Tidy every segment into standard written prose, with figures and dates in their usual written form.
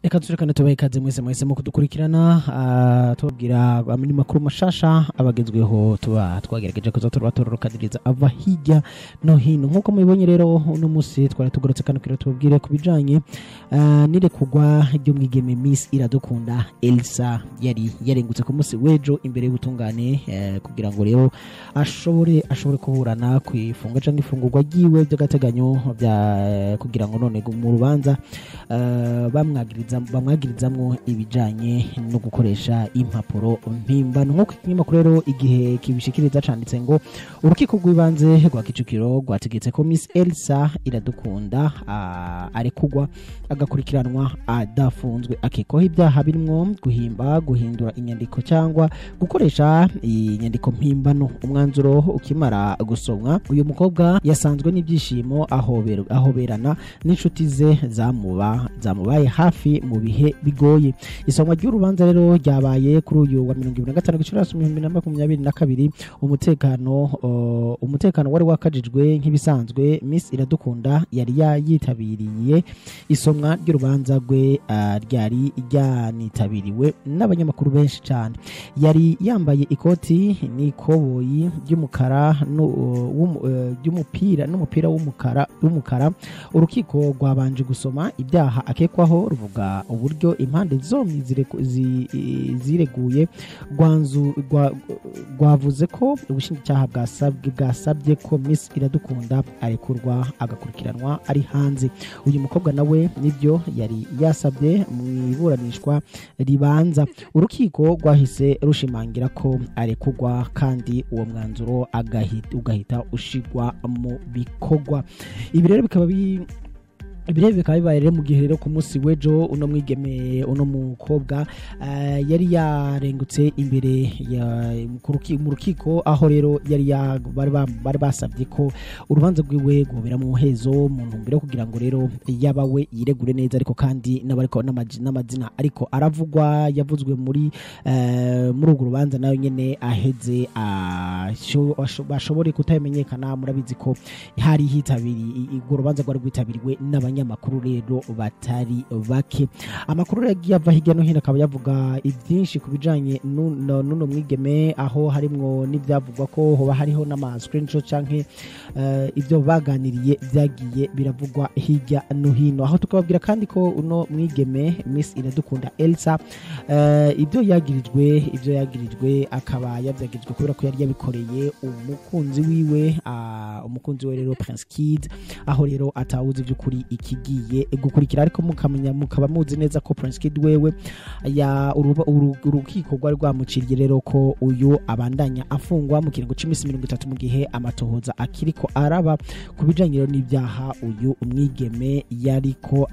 reka turekane tubaye ikaze mwese mu kudukurikirana tubabwira amini makuru mashasha abagezweho tuba twagerageje kuza turorokadiriza ava hirya no hino nkuko mubibonye rero uno munsi twari tugorotse kano kiro tubabwire kubijanye nire kugwa ryo mwigeme Miss Iradukunda Elsa yari yarengutse ku munsi wejo imbere y'ubutungane kugira ngo rero ashobore kuburana kwifunga canke ifungurwa giwe by'agateganyo bya kugira ngo none mu rubanza bamwagirizamwo ibijanye no gukoresha impapuro mpimbano nko kinyamakuru rero igihe kibishikiriza canditse ngo urukiko rw'ibanze rwa Kicukiro rwategetse ko Miss Elsa Iradukunda arekugwa agakurikiranwa adafunzwe akekwaho ibyaha birimwo guhindura inyandiko cyangwa gukoresha inyandiko mpimbano umwanzuro ukimara gusomwa uyu mukobwa yasanzwe n'ibyishimo ahoberana n'inshuti ze zamubaye hafi mu bihe bigoye isomwa ry'urubanza rero ryabaye kuri uyu wa 25 Gicurasi 2022 umutekano wari wakajijwe nk'ibisanzwe Miss Iradukunda yari yitabiriye isomwa ry'urubanza rwe ryari ryanitabiriwe n'abanyamakuru benshi cyane yari yambaye ikoti n'ikoboyi ry'umukara n'umupira w'umukara urukiko rwabanje gusoma ibyaha akekwaho ruvuga uburyo impande zombi zireguye rwavuze ko ubushinjacyaha bwasabye ko Miss Iradukunda arekurwa agakurikiranwa ari hanze uyu mukobwa nawe nibyo yari yasabye mu iburanishwa ribanza urukiko rwahise rushimangira ko arekurwa kandi uwo mwanzuro ugahita ushigwa mu bikorwa ibi rero bikaba bibaye rero mu gihe rero ku munsi wejo uno mwigeme uno mukobwa yari yarengutse imbere mu rukiko aho rero yari bari basabye ko urubanza rwiwe gobera mu hezo mu ntumbero kugira ngo rero yabawe yiregure neza ariko kandi n'abariko n'amazina ariko aravugwa yavuzwe muri urwo rubanza nayo nyene aheze bashobore kutamenyekana murabizi ko hari hitabiriye urwo rubanza rwari rwitabiriwe n'abanyamakuru rero batari bake amakuru yagiye ava hirya no hino akaba yavuga ibyinshi kubijanye n'uno mwigeme aho harimwo n'ibyavugwa ko hoba hariho n'ama screenshot canke ibyo baganiriye byagiye biravugwa hirya no hino aho tukababwira kandi ko uno mwigeme Miss Iradukunda Elsa ibyo yagirijwe akaba yabyagirijwe kubera ko yari yabikoreye umukunzi we rero Prince Kid aho rero atawuzi by'ukuri ikigiye gukurikira ariko mukaba muzi neza ko Prince Kid wewe urukiko rwari rwamuciriye rero ko uyu abandanya afungwa mu kiringo c'imisi 30 mu gihe amatohoza akiriko araba kubijanye n'ibyaha uyu umwigeme yariko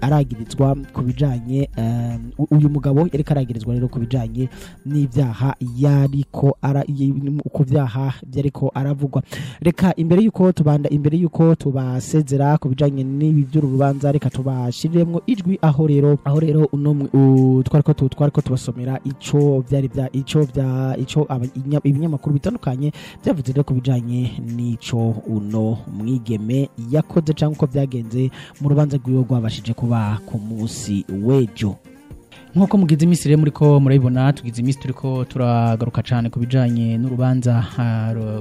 aragirizwa kubijanye uyu mugabo yariko aragirizwa rero kubijanye n'ibyaha yariko ku byaha byariko aravugwa reka imbere yuko tubasezera kubijanye n'ibi by'urubanza reka tubashiremwo ijwi aho rero twariko tubasomera ibinyamakuru bitandukanye byavuze rero kubijanye n'ico uno mwigeme yakoze cyangwa uko byagenze mu rubanza rwiwe rwabashije kuba ku munsi wejo nkuko mugize imisire muriko murabibona tugize imisi turiko turagaruka cyane kubijanye n'urubanza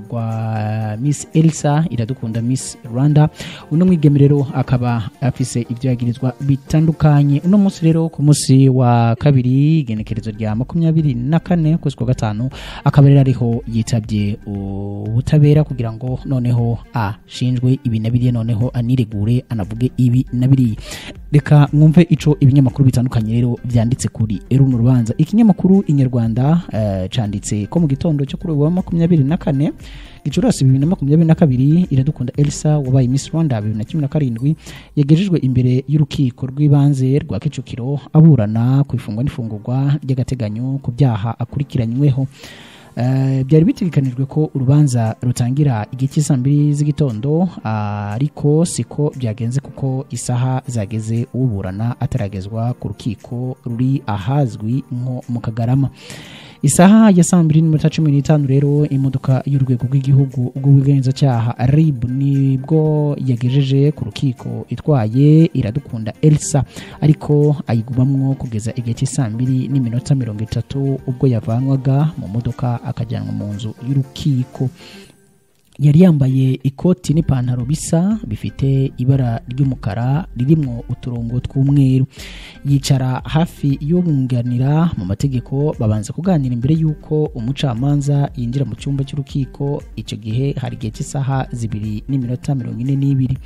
rwa Miss Elsa Iradukunda Miss Rwanda uno mwigeme rero akaba afise ivyo yagirizwa bitandukanye uno munsi rero ku munsi wa kabiri igenekerezo rya 24 kwezi kwa gatanu akaba rero ariho yitabye ubutabera kugira ngo noneho ashinjwe ibi nabiriye noneho aniregure anavuge ibi nabiriye reka mwumve ico ibinyamakuru bitandukanye rero byanditse kuri runo rubanza ikinyamakuru Inyarwanda canditse ko mu gitondo cyo kuri wa 24 Gicurasi 2022 Iradukunda Elsa wabaye Miss Rwanda 2017 yagejejwe imbere y'urukiko rw'ibanze rwa Kicukiro aburana kwifungwa n'ifungurwa ry'agateganyo ku byaha akurikiranyweho byari bitikanijwe ko urubanza rutangira igihe cy'isambiri z'igitondo ariko siko byagenze kuko isaha zageze uburana ataragezwa ku rukiko ruri ahazwi nko mu Kagarama isaha ya 2:15 rero imodoka y'urwego rw'igihugu rw'ubugenzacyaha RIB nibwo yagejeje ku rukiko itwaye Iradukunda Elsa ariko ayigubamwo kugeza igihe cy'2:30 ubwo yavanwaga mu modoka akajyanwa mu nzu y'urukiko. Yari yambaye ikoti n'ipantaro bisa bifite ibara ry'umukara ririmo uturongo tw'umweru. Yicara hafi y'umwunganira mu mategeko babanza kuganira imbere yuko umucamanza yinjira mu cyumba cy'urukiko. Icyo gihe hari igihe cy'isaha 2:42.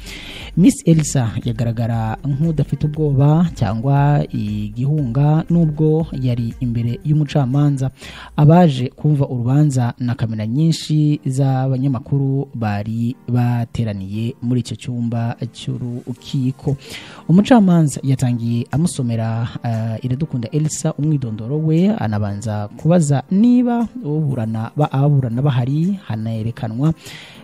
Miss Elsa yagaragara nk'udafite ubwoba cyangwa igihunga nubwo yari imbere y'umucamanza. Abaje kumva urubanza na kamera nyinshi z'abanyamakuru bari bateraniye muri icyo cyumba cy'urukiko. Umucamanza yatangiye amusomera Iradukunda Elsa umwidondoro we, anabanza kubaza niba ababurana bahari. Hanayerekanwa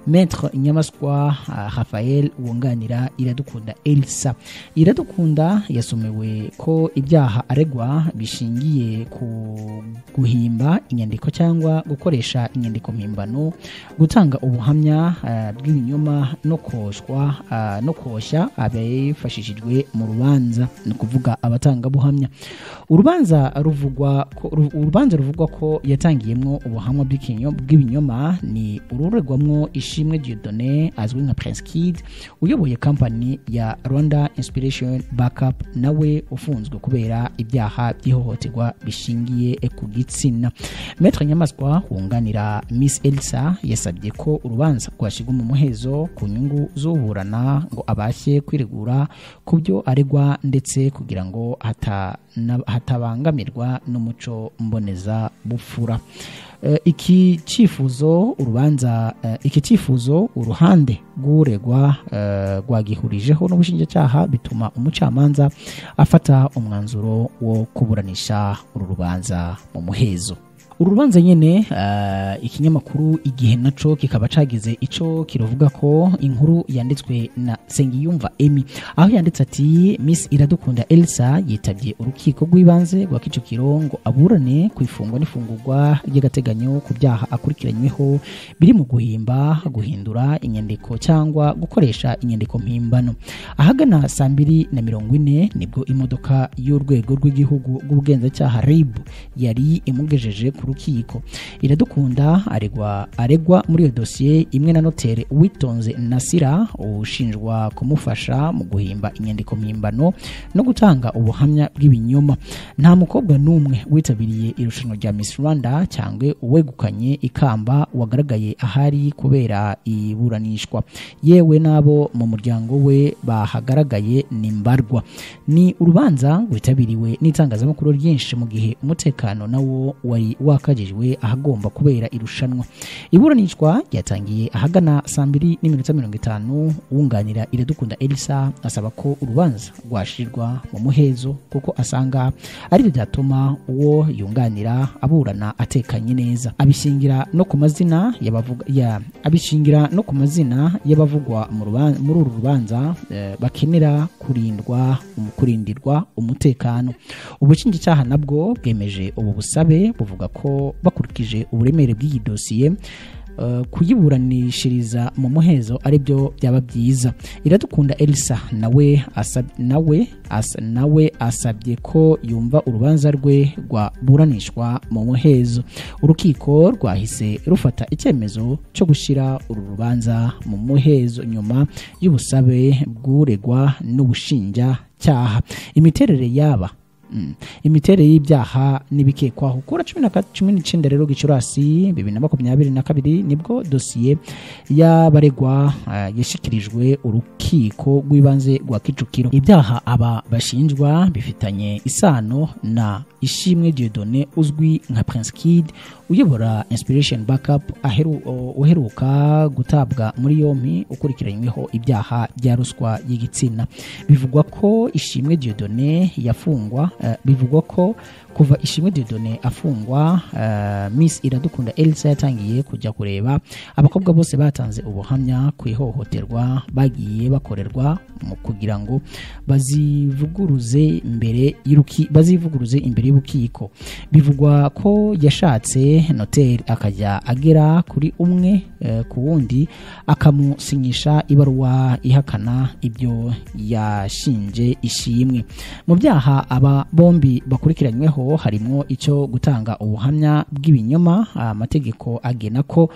Maître Nyamaswa Raphael wunganira Iradukunda Elsa. Iradukunda yasomewe ko ibyaha aregwa bishingiye ku guhimba inyandiko cyangwa gukoresha inyandiko mpimbano, gutanga ubuhamya bw'ibinyoma no koshya abafashishijwe mu rubanza, ni kuvuga abatanga buhamya. Urubanza ruvugwa ko yatangiyemo ubuhamya bw'ibinyoma ni ururegwamwo Ishimwe Dieudonné azwi nka Prince Kid uyoboye company ya Rwanda Inspiration Backup, nawe ufunzwe kubera ibyaha by'ihohoterwa bishingiye ku gitsina. Maître Nyamaswa wunganira Miss Elsa yasabye ko urubanza rwashigwa mu muhezo ku nyungu z'uburana ngo abashye kwiregura ku byo aregwa ndetse kugira ngo hatabangamirwa n'umuco mboneza bufura. Iki cyifuzo uruhande rw'uregwa rwagihurijeho n'ubushinjacyaha bituma umucamanza afata umwanzuro wo kuburanisha uru rubanza mu muhezo. Urubanza nyene ikinyamakuru Igihe naco kikaba cagize ico kiruvuga ko inkuru yanditswe na Sengiyumva Emi, aho yanditse ati Miss Iradukunda Elsa yitabye urukiko rw'ibanze rwa Kicukiro ngo aburane ku ifungwa n'ifungurwa ry'agateganyo ku byaha akurikiranyweho biri mu guhimba, guhindura inyandiko cyangwa gukoresha inyandiko mpimbano. Ahagana 2:40 nibwo imodoka y'urwego rw'igihugu rw'ubugenzacyaha RIB yari imugejeje ku rukiko. Iradukunda aregwa muri iyo dosiye imwe na notere Witonze Nasira ushinjwa kumufasha mu guhimba inyandiko mpimbano no gutanga ubuhamya bw'ibinyoma. Nta mukobwa n'umwe witabiriye irushanwa rya Miss Rwanda cyangwa uwegukanye ikamba wagaragaye ahari kubera iburanishwa, yewe nabo mu muryango we bahagaragaye ni mbarwa. Ni urubanza rwitabiriwe n'itangazamakuru ryinshi mu gihe umutekano nawo wari wakajijwe ahagomba kubera irushanwa. Iburanishwa ryatangiye ahagana 2:50 wunganira Iradukunda Elsa asaba ko urubanza rwashirwa mu muhezo kuko asanga ari byo byatuma uwo yunganira aburana atekanye neza. Abishingira no ku mazina y'abavugwa muri uru rubanza bakenera kurindirwa umutekano. Ubushinjacyaha nabwo bwemeje ubu busabe buvuga ko bakurikije uburemere bw'iyi dosiye kuyiburanishiriza mu muhezo ari byo byaba byiza. Iradukunda Elsa nawe asabye ko yumva urubanza rwe rwaburanishwa mu muhezo. Urukiko rwahise rufata icyemezo cyo gushyira uru rubanza mu muhezo nyuma y'ubusabe bw'uregwa n'ubushinjacyaha. Imiterere y'ibyaha n'ibikekwaho kuri 19 rero Gicurasi 2022 nibwo dosiye y'abaregwa yashikirijwe urukiko rw'ibanze rwa Kicukiro. Ibyaha aba bashinjwa bifitanye isano na Ishimwe Dieudonné uzwi nka Prince Kid uyobora Inspiration Backup uheruka gutabwa muri yompi ukurikiranyweho ibyaha bya ruswa y'igitsina. Bivugwa ko Ishimwe Dieudonné yafungwa bivugwa ko kuva Ishimwe Dieudonné afungwa Miss Iradukunda Elsa yatangiye kujya kureba abakobwa bose batanze ubuhamya ku ihohoterwa bagiye bakorerwa mu kugira ngo bazivuguruze imbere y'ubukiko. Bivugwa ko yashatse noteri akajya agera kuri umwe ku wundi akamusinyisha ibaruwa ihakana ibyo yashinje Ishimwe. Mu byaha aba bombi bakurikiranyweho harimo icyo gutanga ubuhamya bw'ibinyoma. Amategeko agena ko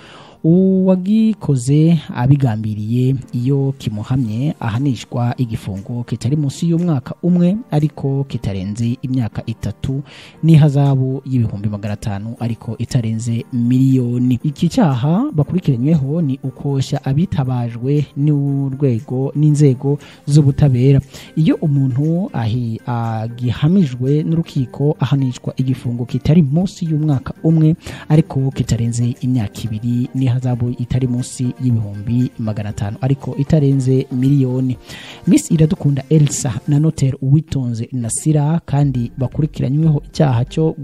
uwagikoze abigambiriye iyo kimuhamye ahanishwa igifungo kitari munsi y'umwaka umwe ariko kitarenze imyaka 3 n'ihazabu y'ibihumbi 500 ariko itarenze miliyoni. Iki cyaha bakurikiranyweho ni ukoshya abitabajwe n'inzego z'ubutabera. Iyo umuntu agihamijwe n'urukiko ahanishwa igifungo kitari munsi y'umwaka umwe ariko kitarenze imyaka 2 n'ihazabu itari munsi y'ibihumbi 500 ariko itarenze miliyoni. Miss Iradukunda Elsa na Notaire Uwitonze Nasira kandi bakurikiranyweho icyaha cyo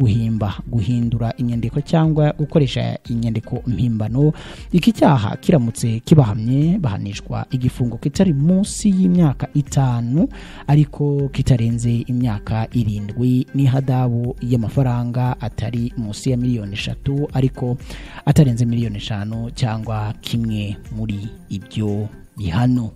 guhindura inyandiko cyangwa gukoresha inyandiko mpimbano. Iki cyaha kiramutse kibahamye bahanishwa igifungo kitari munsi y'imyaka 5 ariko kitarenze imyaka 7 n'ihadabu y'amafaranga atari munsi ya miliyoni 3 ariko atarenze miliyoni 5 cyangwa kimwe muri ibyo bihano.